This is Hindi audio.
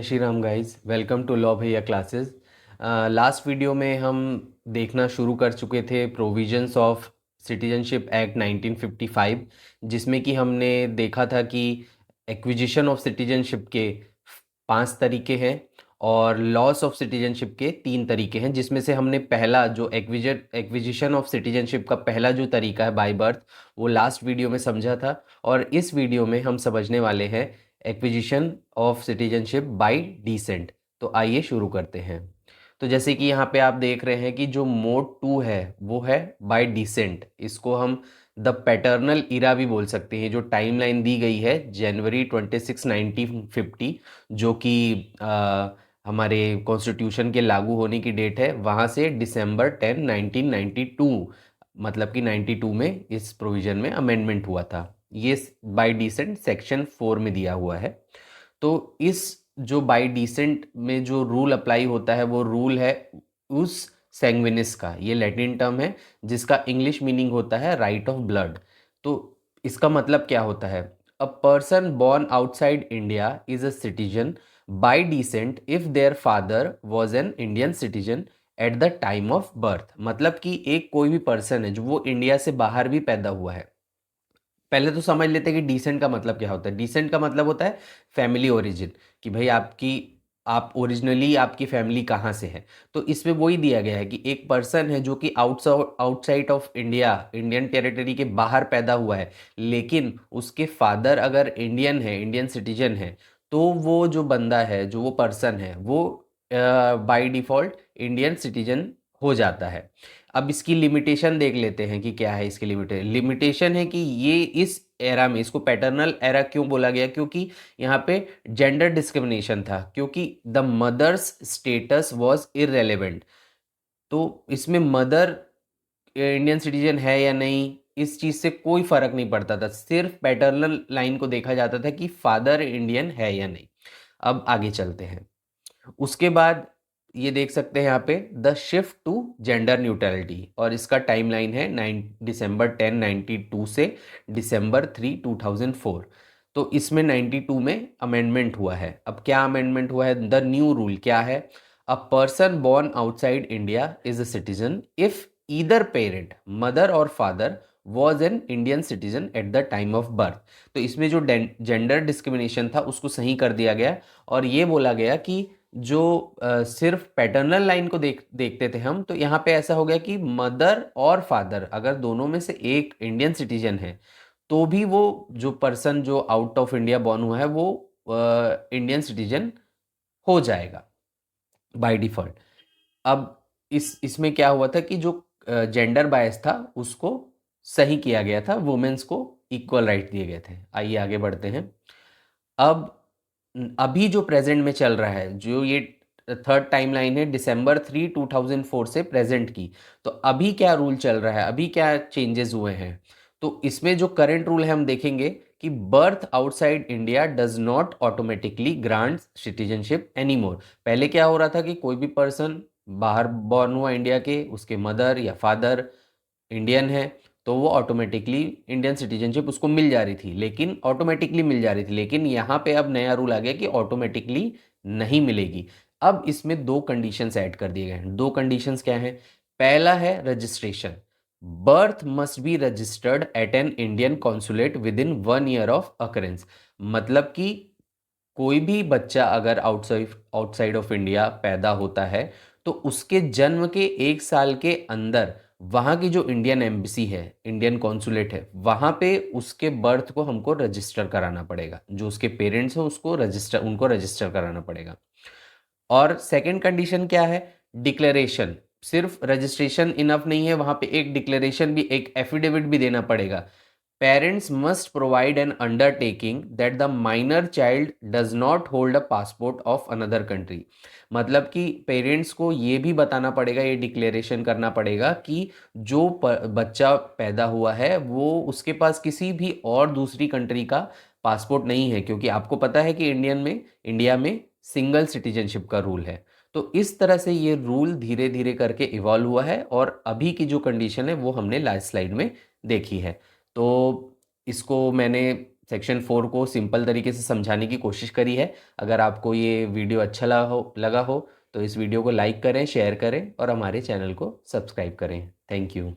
जय Shri Ram guys, welcome to law भैया क्लासेस। लास्ट वीडियो में हम देखना शुरू कर चुके थे प्रोविजंस ऑफ सिटीजनशिप एक्ट 1955, जिसमें कि हमने देखा था कि एक्विजिशन ऑफ सिटीजनशिप के 5 तरीके हैं और लॉस ऑफ सिटीजनशिप के 3 तरीके हैं, जिसमें से हमने पहला जो एक्विजिशन ऑफ सिटीजनशिप का पहला जो तरीका है बाय बर्थ, वो लास्ट वीडियो में समझा था। और इस वीडियो में हम समझने वाले हैं acquisition of citizenship by decent. तो आइए शुरू करते हैं। तो जैसे कि यहाँ पे आप देख रहे हैं कि जो मोड 2 है वो है बाय डिसेंट। इसको हम द पैटर्नल इरा भी बोल सकते हैं। जो टाइमलाइन दी गई है जनवरी 26 1950, जो कि हमारे कॉन्स्टिट्यूशन के लागू होने की डेट है, वहाँ से दिसंबर 10 1992, मतलब कि 92 में इस प्रोविजन में अमेंडमेंट हुआ था। ये बाय डिसेंट सेक्शन 4 में दिया हुआ है। तो इस जो बाय डिसेंट में जो रूल अप्लाई होता है वो रूल है उस सैंग्विनिस का। ये लैटिन टर्म है जिसका इंग्लिश मीनिंग होता है राइट ऑफ ब्लड। तो इसका मतलब क्या होता है? A person born outside India is a citizen bye decent if their father was an Indian citizen at the time of birth. मतलब कि एक कोई भी पर्सन है जो वो इंडिया से बाहर भी पैदा हुआ है। पहले तो समझ लेते हैं कि डिसेंट का मतलब क्या होता है। डिसेंट का मतलब होता है फैमिली ओरिजिन, कि भाई आप ओरिजिनली आपकी फैमिली कहाँ से है। तो इसमें वही दिया गया है कि एक पर्सन है जो कि outside of India, Indian territory के बाहर पैदा हुआ है, लेकिन उसके फादर अगर इंडियन है, इंडियन सिटीजन है, तो वो जो बंदा है, जो वो पर्सन है, वो बाय डिफॉल्ट इंडियन सिटीजन हो जाता है। अब इसकी लिमिटेशन देख लेते हैं कि क्या है इसकी लिमिटेशन। लिमिटेशन है कि ये इस एरा में, इसको पैटर्नल एरा क्यों बोला गया, क्योंकि यहाँ पे जेंडर डिस्क्रिमिनेशन था, क्योंकि the mother's status was irrelevant. तो इसमें मदर इंडियन सिटीजन है या नहीं, इस चीज़ से कोई फर्क नहीं पड़ता था। सिर्फ पैटर्नल लाइन को देखा जाता था कि फादर इंडियन है या नहीं। अब आगे चलते हैं। उसके बाद ये देख सकते हैं यहाँ पे the shift to gender neutrality, और इसका टाइमलाइन है 9 दिसंबर 10 92 से दिसंबर 3 2004। तो इसमें 92 में अमेंडमेंट हुआ है। अब क्या अमेंडमेंट हुआ है? द न्यू रूल क्या है? A person born outside India is a citizen if either parent, mother और father, was an Indian citizen at the time of birth. तो इसमें जो जेंडर डिस्क्रिमिनेशन था उसको सही कर दिया गया, और ये बोला गया कि जो सिर्फ पैटर्नल लाइन को देखते थे हम, तो यहाँ पे ऐसा हो गया कि मदर और फादर अगर दोनों में से एक इंडियन सिटीजन है, तो भी वो जो पर्सन जो आउट ऑफ इंडिया बॉर्न हुआ है वो इंडियन सिटीजन हो जाएगा बाय डिफॉल्ट। अब इसमें क्या हुआ था कि जो जेंडर बायस था उसको सही किया गया था, वुमेन्स को इक्वल राइट दिए गए थे। आइए आगे बढ़ते हैं। अब अभी जो प्रेजेंट में चल रहा है, जो ये थर्ड टाइमलाइन है दिसंबर 3 2004 से प्रेजेंट की, तो अभी क्या रूल चल रहा है, अभी क्या चेंजेस हुए हैं? तो इसमें जो करंट रूल है हम देखेंगे कि birth outside India does not automatically grant citizenship anymore. पहले क्या हो रहा था कि कोई भी पर्सन बाहर बॉर्न हुआ इंडिया के, उसके मदर या फादर इंडियन है, तो वो ऑटोमेटिकली इंडियन सिटीजनशिप उसको मिल जा रही थी, लेकिन ऑटोमेटिकली मिल जा रही थी। लेकिन यहाँ पे अब नया रूल आ गया कि ऑटोमेटिकली नहीं मिलेगी। अब इसमें दो कंडीशंस ऐड कर दिए गए हैं। दो कंडीशंस क्या हैं? पहला है registration. Birth must be registered eight an Indian consulate with in 1 year of occurrence. मतलब कि कोई भी बच्चा अगर आउटसाइड आउटसाइड ऑफ इंडिया पैदा होता है, तो उसके जन्म के 1 साल के अंदर वहाँ की जो इंडियन एम्बेसी है, इंडियन कॉन्सुलेट है, वहाँ पे उसके बर्थ को हमको रजिस्टर कराना पड़ेगा। जो उसके पेरेंट्स हैं उनको रजिस्टर कराना पड़ेगा। और सेकंड कंडीशन क्या है? डिक्लेरेशन। सिर्फ रजिस्ट्रेशन इनफ नहीं है, वहाँ पे एक डिक्लेरेशन भी, एक एफिडेविट भी देना पड़ेगा। Parents must provide an undertaking that the minor child does not hold a passport of another country। मतलब कि पेरेंट्स को ये भी बताना पड़ेगा, ये डिक्लेरेशन करना पड़ेगा कि जो बच्चा पैदा हुआ है वो उसके पास किसी भी और दूसरी कंट्री का पासपोर्ट नहीं है, क्योंकि आपको पता है कि इंडिया में सिंगल सिटीजनशिप का रूल है। तो इस तरह से ये रूल धीरे धीरे करके इवॉल्व हुआ है, और अभी की जो कंडीशन है वो हमने लास्ट स्लाइड में देखी है। तो इसको मैंने सेक्शन 4 को सिंपल तरीके से समझाने की कोशिश करी है। अगर आपको ये वीडियो अच्छा लगा हो तो इस वीडियो को लाइक करें, शेयर करें और हमारे चैनल को सब्सक्राइब करें। Thank you.